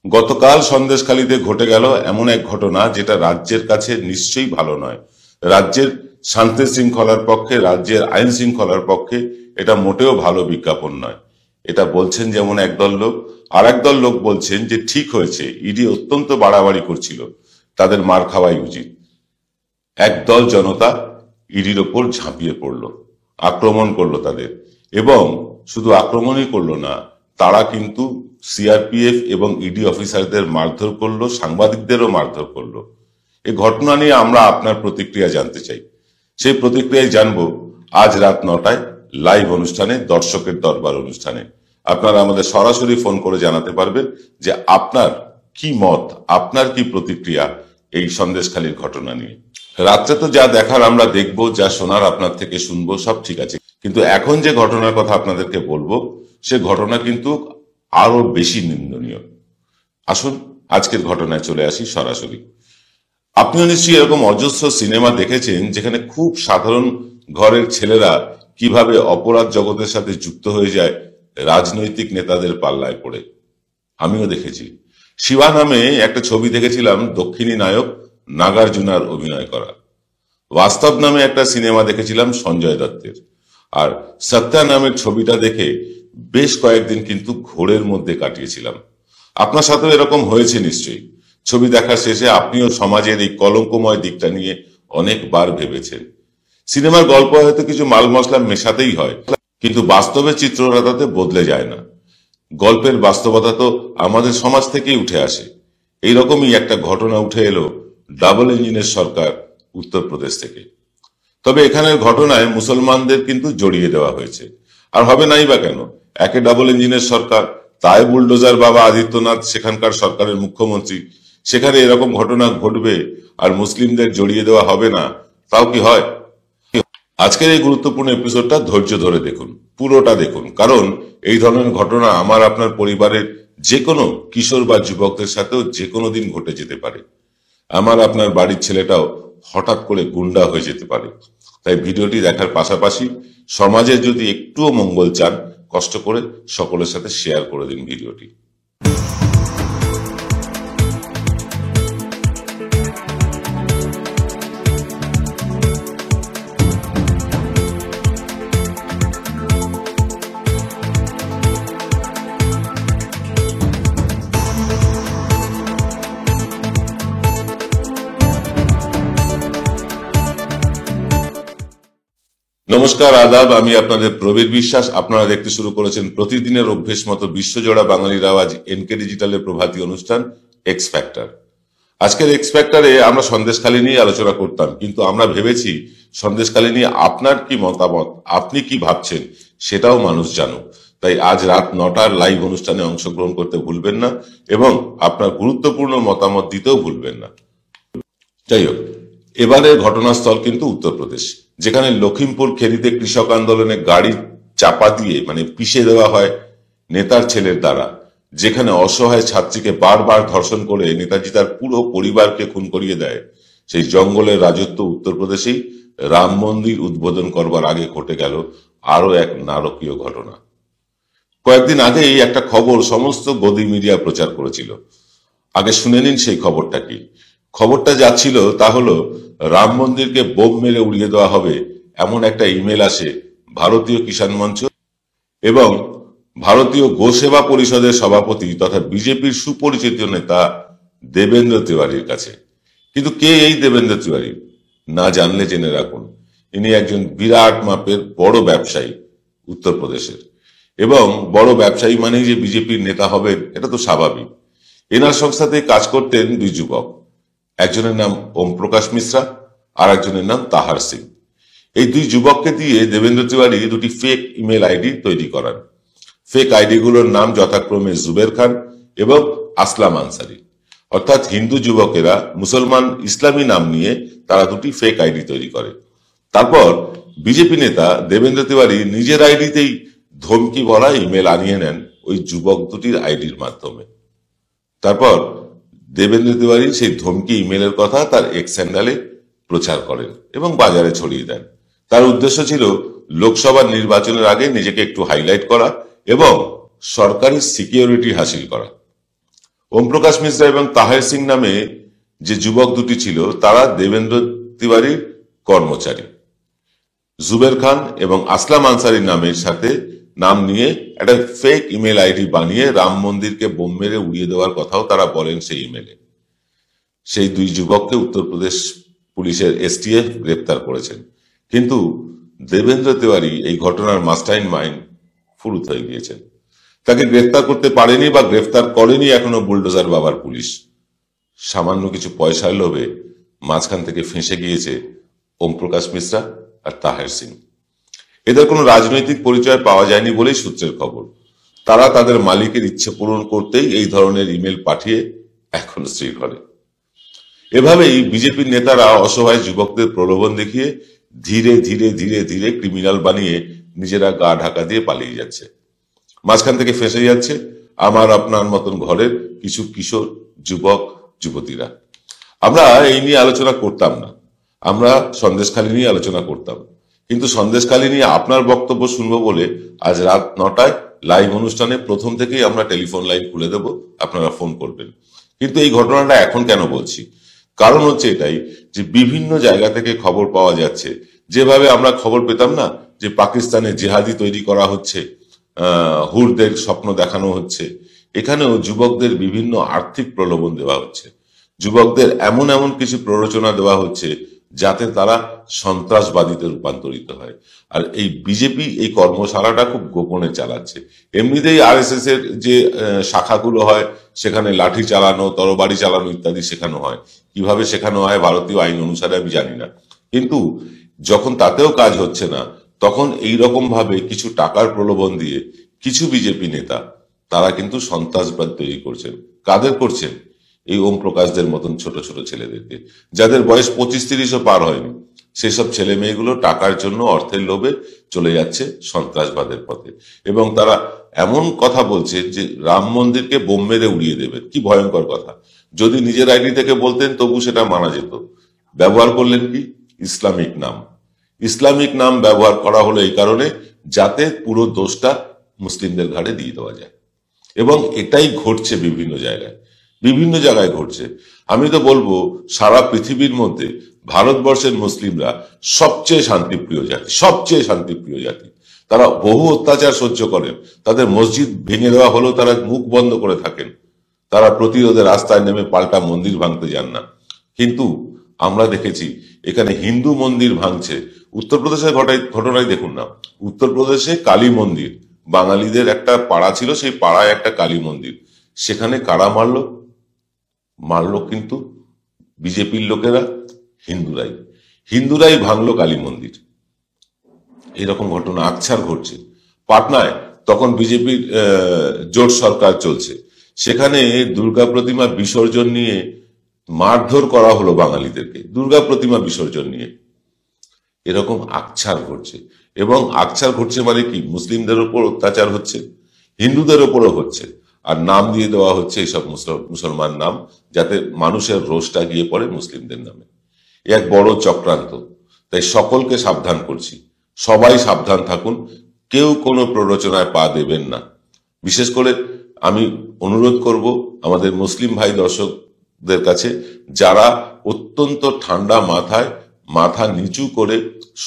গতকাল সন্দেশখালীতে ঘটে গেল এমন এক ঘটনা যেটা রাজ্যের কাছে নিশ্চয়ই ভালো নয়। রাজ্যের শান্তি শৃঙ্খলার পক্ষে, রাজ্যের আইন শৃঙ্খলার পক্ষে এটা মোটেও ভালো বিজ্ঞাপন নয়। এটা বলছেন যেমন একদল লোক, আর একদল লোক বলছেন যে ঠিক হয়েছে, ইডি অত্যন্ত বাড়াবাড়ি করছিল, তাদের মার খাওয়াই উচিত। একদল জনতা ইডির ওপর ঝাঁপিয়ে পড়লো, আক্রমণ করলো তাদের, এবং শুধু আক্রমণই করলো না, তারা কিন্তু সিআরপিএফ এবং ইডি অফিসারদের মারধর করলো, সাংবাদিকদেরও মারধর করলো। এই ঘটনা নিয়ে আমরা আপনার প্রতিক্রিয়া জানতে চাই। সেই প্রতিক্রিয়ায় জানবো আজ রাত 9টায় লাইভ অনুষ্ঠানে, দর্শকের দরবার অনুষ্ঠানে। আপনারা আমাদের সরাসরি ফোন করে জানাতে পারবেন যে আপনার কি মত, আপনার কি প্রতিক্রিয়া এই সন্দেশখালীর ঘটনা নিয়ে। রাত্রে তো যা দেখার আমরা দেখবো, যা শোনার আপনার থেকে শুনবো, সব ঠিক আছে, কিন্তু এখন যে ঘটনার কথা আপনাদেরকে বলবো সে ঘটনা কিন্তু আরো বেশি নিন্দনীয়। আসুন আজকের ঘটনায় চলে আসি সরাসরি। আপনিও নিশ্চয়ই এরকম অজস্র সিনেমা দেখেছেন যেখানে খুব সাধারণ ঘরের ছেলেরা কিভাবে অপরাধ জগতের সাথে যুক্ত হয়ে যায় রাজনৈতিক নেতাদের পাল্লায় পড়ে। আমিও দেখেছি। শিবা নামে একটা ছবি দেখেছিলাম, দক্ষিণী নায়ক নাগার্জুনার অভিনয় করা। বাস্তব নামে একটা সিনেমা দেখেছিলাম সঞ্জয় দত্তের। আর সত্যা নামের ছবিটা দেখে বেশ কয়েকদিন কিন্তু ঘোরের মধ্যে কাটিয়েছিলাম। আপনার সাথেও এরকম হয়েছে নিশ্চয়ই। ছবি দেখার শেষে আপনিও সমাজের এই কলঙ্কময় দিকটা নিয়ে অনেকবার ভেবেছেন। সিনেমার গল্প হয়তো কিছু মাল মশলা মেশাতেই হয়, কিন্তু বাস্তবের চিত্রটা তাতে বদলে যায় না। গল্পের বাস্তবতা তো আমাদের সমাজ থেকেই উঠে আসে। এইরকমই একটা ঘটনা উঠে এলো ডাবল ইঞ্জিনের সরকার উত্তরপ্রদেশ থেকে। তবে এখানের ঘটনায় মুসলমানদের কিন্তু জড়িয়ে দেওয়া হয়েছে। আর হবে নাই বা কেন? একে ডাবল ইঞ্জিনের সরকার, তাই বুলডোজার বাবা আদিত্যনাথ সেখানকার সরকারের মুখ্যমন্ত্রী, সেখানে এরকম ঘটনা ঘটবে আর মুসলিমদের জড়িয়ে দেওয়া হবে না, তাও কি হয়? আজকের এই গুরুত্বপূর্ণ এপিসোডটা ধৈর্য ধরে দেখুন, পুরোটা দেখুন, কারণ এই ধরনের ঘটনা আমার আপনার পরিবারের যে কোনো কিশোর বা যুবকদের সাথেও যে কোনো দিন ঘটে যেতে পারে। আমার আপনার বাড়ির ছেলেটাও হঠাৎ করে গুন্ডা হয়ে যেতে পারে। তাই ভিডিওটি দেখার পাশাপাশি সমাজে যদি একটুও মঙ্গল চান, কষ্ট করে সকলের সাথে শেয়ার করে দিন ভিডিওটি। নমস্কার, আদাব, আমি আপনাদের প্রবীর বিশ্বাস। আপনারা দেখতে শুরু করেছেন প্রতিদিনের অভ্যেস মতো বিশ্বজোড়া বাঙালির আওয়াজ এনকে ডিজিটালের প্রভাতী অনুষ্ঠান এক্স ফ্যাক্টর। আজকের এক্স ফ্যাক্টরে আমরা সন্দেশখালী নিয়ে আলোচনা করতাম, কিন্তু আমরা ভেবেছি সন্দেশখালী নিয়ে আপনার কি মতামত, আপনি কি ভাবছেন সেটাও মানুষ জানুক। তাই আজ রাত 9টার লাইভ অনুষ্ঠানে অংশগ্রহণ করতে ভুলবেন না এবং আপনার গুরুত্বপূর্ণ মতামত দিতেও ভুলবেন না। যাই হোক, এবারের ঘটনাস্থল কিন্তু উত্তরপ্রদেশ, যেখানে লখিমপুর খেরিতে কৃষক আন্দোলনে গাড়ি চাপা দিয়ে পিষে দেওয়া হয় নেতার ছেলের দ্বারা, যেখানে অসহায় ছাত্রীকে বারবার ধর্ষণ করে নেতাজি তার পুরো পরিবারকে খুন করিয়ে দেয়। সেই জঙ্গলের রাজত্ব উত্তরপ্রদেশেই রাম মন্দির উদ্বোধন করবার আগে ঘটে গেল আরো এক নারকীয় ঘটনা। কয়েকদিন আগেই একটা খবর সমস্ত গদি মিডিয়া প্রচার করেছিল। আগে শুনে নিন সেই খবরটা কি। খবরটা যাচ্ছিল তা হলো, রাম মন্দিরকে বোম মেরে উড়িয়ে দেওয়া হবে এমন একটা ইমেল আসে ভারতীয় কিষাণ মঞ্চ এবং ভারতীয় গোসেবা পরিষদের সভাপতি তথা বিজেপির সুপরিচিত নেতা দেবেন্দ্র তিওয়ারির কাছে। কিন্তু কে এই দেবেন্দ্র তিওয়ারি? না জানলে জেনে রাখুন, ইনি একজন বিরাট মাপের বড় ব্যবসায়ী উত্তরপ্রদেশের, এবং বড় ব্যবসায়ী মানেই যে বিজেপির নেতা হবেন এটা তো স্বাভাবিক। এনার সংস্থাতে কাজ করতেন দুই যুবক, একজনের নাম ওম প্রকাশ মিশ্রা আর একজনের নাম তাহার সিং। এই দুই যুবককে দিয়ে দেবেন্দ্র তিওয়ারি দুটি ফেক ইমেল আইডি তৈরি করান। ফেক আইডি গুলোর নাম যথাক্রমে জুবের খান এবং আসলাম আনসারি। অর্থাৎ হিন্দু যুবকেরা মুসলমান ইসলামী নাম নিয়ে তারা দুটি ফেক আইডি তৈরি করে। তারপর বিজেপি নেতা দেবেন্দ্র তিওয়ারি নিজের আইডিতেই ধমকি ভরা ইমেল আনিয়ে নেন ওই যুবক দুটির আইডির মাধ্যমে। তারপর দেবেন্দ্র তিওয়ারি সেই ধমকি ইমেলের কথা তার এক্স হ্যান্ডেলে প্রচার করেন এবং বাজারে ছড়িয়ে দেন। তার উদ্দেশ্য ছিল লোকসভা নির্বাচনের আগে নিজেকে একটু হাইলাইট করা এবং সরকারি সিকিউরিটি হাসিল করা। ওম প্রকাশ মিশ্রা এবং তাহের সিং নামে যে যুবক দুটি ছিল তারা দেবেন্দ্র তিওয়ারির কর্মচারী। জুবের খান এবং আসলাম আনসারির নামের সাথে নাম নিয়ে একটা ফেক ইমেল আইডি বানিয়ে রাম মন্দিরকে বোম মেরে উড়িয়ে দেওয়ার কথাও তারা বলেন সেই ইমেলে। সেই দুই যুবককে উত্তরপ্রদেশ পুলিশের এসটিএফ গ্রেপ্তার করেছেন, কিন্তু দেবেন্দ্র তিওয়ারি এই ঘটনার মাস্টারমাইন্ড মাইন্ড ফুরুত হয়ে গিয়েছেন। তাকে গ্রেফতার করতে পারেনি বা গ্রেফতার করেনি এখনো বুলডোজার বাবার পুলিশ। সামান্য কিছু পয়সার লোভে মাঝখান থেকে ফেঁসে গিয়েছে ওম প্রকাশ মিশ্রা আর তাহের সিং। এদের কোনো রাজনৈতিক পরিচয় পাওয়া যায়নি বলেই সূত্রের খবর। তারা তাদের মালিকের ইচ্ছে পূরণ করতেই এই ধরনের ইমেল পাঠিয়ে এখন স্ত্রীর ঘরে। এভাবেই বিজেপির নেতারা অসহায় যুবকদের প্রলোভন দেখিয়ে ধীরে ধীরে ধীরে ধীরে ক্রিমিনাল বানিয়ে নিজেরা গা ঢাকা দিয়ে পালিয়ে যাচ্ছে। মাঝখান থেকে ফেঁসে যাচ্ছে আমার আপনার মতন ঘরের কিছু কিশোর যুবক যুবতীরা। আমরা এই নিয়ে আলোচনা করতাম না, আমরা সন্দেশখালী নিয়ে আলোচনা করতাম, কিন্তু সন্দেশখালী নিয়ে আপনার বক্তব্য শুনবো বলে আজ রাত 9টায় লাইভ অনুষ্ঠানে প্রথম থেকেই আমরা টেলিফোন লাইন খুলে দেব, আপনারা ফোন করবেন। কিন্তু এই ঘটনাটা এখন কেন বলছি, কারণ হচ্ছে এটাই যে বিভিন্ন জায়গা থেকে খবর পাওয়া যাচ্ছে। যেভাবে আমরা খবর পেতাম না যে পাকিস্তানে জেহাদি তৈরি করা হচ্ছে, হুরদের স্বপ্ন দেখানো হচ্ছে, এখানেও যুবকদের বিভিন্ন আর্থিক প্রলোভন দেওয়া হচ্ছে। যুবকদের এমন এমন কিছু প্ররোচনা দেওয়া হচ্ছে যাতে তারা সন্ত্রাসবাদীতে রূপান্তরিত হয়। আর এই বিজেপি এই কর্মশালাটা খুব গোপনে চালাচ্ছে। এমনিতেই আরএসএস এর যে শাখাগুলো হয় সেখানে লাঠি চালানো, তরবারি চালানো ইত্যাদি শেখানো হয়। কিভাবে শেখানো হয় ভারতীয় আইন অনুসারে আমি জানি না, কিন্তু যখন তাতেও কাজ হচ্ছে না তখন এই রকম ভাবে কিছু টাকার প্রলোভন দিয়ে কিছু বিজেপি নেতা তারা কিন্তু সন্ত্রাসবাদ তৈরি করছেন। কাদের করছেন? এই ওম প্রকাশদের মতন ছোট ছোট ছেলেদেরকে, যাদের বয়স 25-30ও পার হয়নি। সেসব ছেলে মেয়েগুলো টাকার জন্য, অর্থের লোভে চলে যাচ্ছে সন্ত্রাসবাদের পথে, এবং তারা এমন কথা বলছে যে রাম মন্দিরকে বোম মেরে উড়িয়ে দেবেন। কি ভয়ঙ্কর কথা! যদি নিজের আইডি থেকে বলতেন তবু সেটা মানা যেত। ব্যবহার করলেন কি? ইসলামিক নাম। ইসলামিক নাম ব্যবহার করা হলো এই কারণে যাতে পুরো দোষটা মুসলিমদের ঘাড়ে দিয়ে দেওয়া যায়, এবং এটাই ঘটছে বিভিন্ন জায়গায় ঘটছে। আমি তো বলবো সারা পৃথিবীর মধ্যে ভারতবর্ষের মুসলিমরা সবচেয়ে শান্তিপ্রিয় জাতি। তারা বহু অত্যাচার সহ্য করেন, তাদের মসজিদ ভেঙে দেওয়া হলেও তারা মুখ বন্ধ করে থাকেন, তারা প্রতিরোধের রাস্তায় নেমে পাল্টা মন্দির ভাঙতে যান না। কিন্তু আমরা দেখেছি এখানে হিন্দু মন্দির ভাঙছে। উত্তরপ্রদেশের ঘটনায় দেখুন না, উত্তরপ্রদেশে কালী মন্দির, বাঙালিদের একটা পাড়া ছিল, সেই পাড়ায় একটা কালী মন্দির, সেখানে কারা মারলো কিন্তু বিজেপির লোকেরা, হিন্দুরাই ভাঙলো কালী মন্দির। এরকম ঘটনা আকছার ঘটছে। পাটনায় তখন বিজেপির জোট সরকার চলছে, সেখানে দুর্গা প্রতিমা বিসর্জন নিয়ে মারধর করা হলো বাঙালিদেরকে, দুর্গা প্রতিমা বিসর্জন নিয়ে। এরকম আকছার ঘটছে, এবং আকছার ঘটছে মানে কি? মুসলিমদের উপর অত্যাচার হচ্ছে, হিন্দুদের উপরও হচ্ছে, আর নাম দিয়ে দেওয়া হচ্ছে এইসব মুসলমান নাম, যাতে মানুষের রোষটা গিয়ে পড়ে মুসলিমদের নামে। এক বড় চক্রান্ত। তাই সকলকে সাবধান করছি, সবাই সাবধান থাকুন, কেউ কোনো প্ররোচনায় পা দেবেন না। বিশেষ করে আমি অনুরোধ করব আমাদের মুসলিম ভাই দর্শকদের কাছে, যারা অত্যন্ত ঠান্ডা মাথা নিচু করে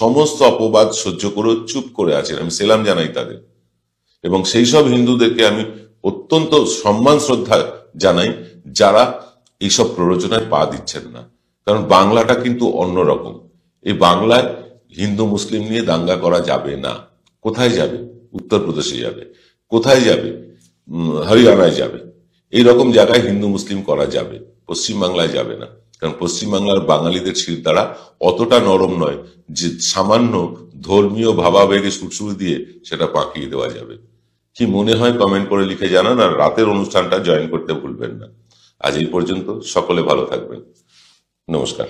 সমস্ত অপবাদ সহ্য করে চুপ করে আছেন, আমি সেলাম জানাই তাদের। এবং সেই সব হিন্দুদেরকে আমি অত্যন্ত সম্মান শ্রদ্ধা জানাই যারা এইসব প্ররোচনায় পা দিচ্ছেন না। কারণ বাংলাটা কিন্তু অন্যরকম। এই বাংলায় হিন্দু মুসলিম নিয়ে দাঙ্গা করা যাবে না। কোথায় যাবে? উত্তরপ্রদেশে যাবে। কোথায় যাবে? হরিয়ানায় যাবে। এইরকম জায়গায় হিন্দু মুসলিম করা যাবে, পশ্চিমবাংলায় যাবে না। কারণ পশ্চিমবাংলার বাঙালিদের শিরদাঁড়া অতটা নরম নয় যে সামান্য ধর্মীয় ভাবাবেগে সুরসুর দিয়ে সেটা পাকিয়ে দেওয়া যাবে। কি মনে হয় কমেন্ট করে লিখে জানান, আর রাতের অনুষ্ঠানটা জয়েন করতে ভুলবেন না। আজ এই পর্যন্ত, সকলে ভালো থাকবেন। নমস্কার।